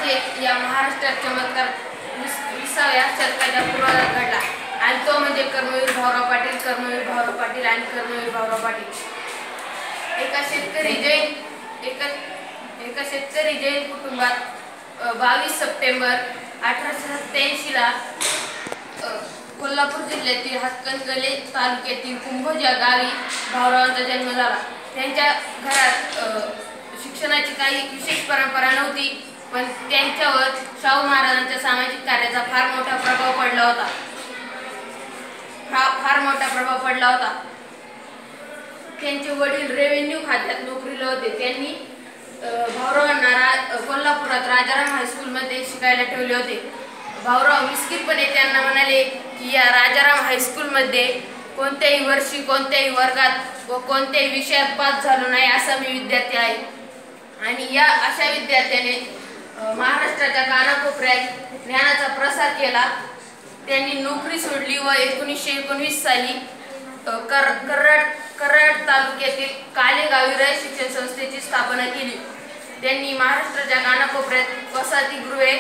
म्हणजे या महाराष्ट्रात चमत्कार 20व्या शतकाच्या पूर्वार्धात घडला आणि तो म्हणजे कर्मवीर भाऊराव पाटील, कर्मवीर भाऊराव पाटील आणि कर्मवीर भाऊराव पाटील. एका शेतकरी जैन कुटुंबात 22 सप्टेंबर 1887 ला कोल्हापूर जिल्ह्यातील हातकणंगले तालुक्यातील कुंभोज या गावी भाऊरावांचा जन्म झाला. त्यांच्या घरात शिक्षणाची काही विशेष परंपरा नव्हती, पण त्यांच्यावर शाहू महाराजांच्या सामाजिक कार्याचा फार मोठा प्रभाव पडला होता. त्यांचे वडील रेव्हेन्यू खात्यात नोकरीला होते. त्यांनी भाऊरावांना कोल्हापुरात राजाराम हायस्कूलमध्ये शिकायला ठेवले होते. भाऊराव मिस्कितपणे त्यांना म्हणाले की या राजाराम हायस्कूलमध्ये कोणत्याही वर्षी कोणत्याही वर्गात व कोणत्याही विषयात पास झालो नाही असा मी विद्यार्थी आहे. आणि या अशा विद्यार्थ्याने महाराष्ट्राच्या कानाकोपऱ्यात ज्ञानाचा प्रसार केला. त्यांनी नोकरी सोडली व 1919 साली कराड तालुक्यातील काले गावी रयत शिक्षण संस्थेची स्थापना केली. त्यांनी महाराष्ट्राच्या कानाकोपऱ्यात वसतिगृहे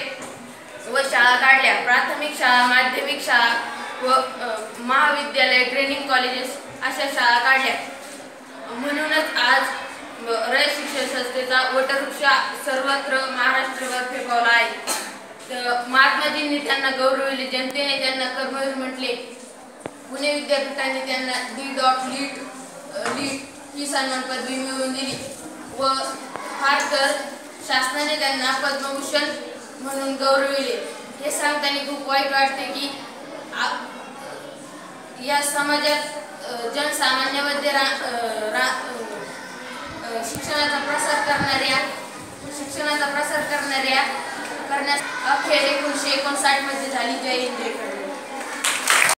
व शाळा काढल्या. प्राथमिक शाळा, माध्यमिक शाळा व महाविद्यालय, ट्रेनिंग कॉलेजेस अशा शाळा काढल्या. म्हणूनच आज रयत शिक्षण संस्थेचा वटवृक्ष सर्वत्र महाराष्ट्रभर फेफावला आहे. महात्माजींनी त्यांना गौरविले, जनतेने त्यांना कर्मवीर म्हटले. पुणे विद्यापीठाने त्यांना D.Lit ही सन्मान पदवी मिळवून दिली व फार तर शासनाने त्यांना पद्मभूषण म्हणून गौरविले. हे सांगताना खूप वाईट वाटते की या समाजात जनसामान्यामध्ये शिक्षणाचा प्रसार करण्यास अखेर 1959 मध्ये झाली. जय हिंद.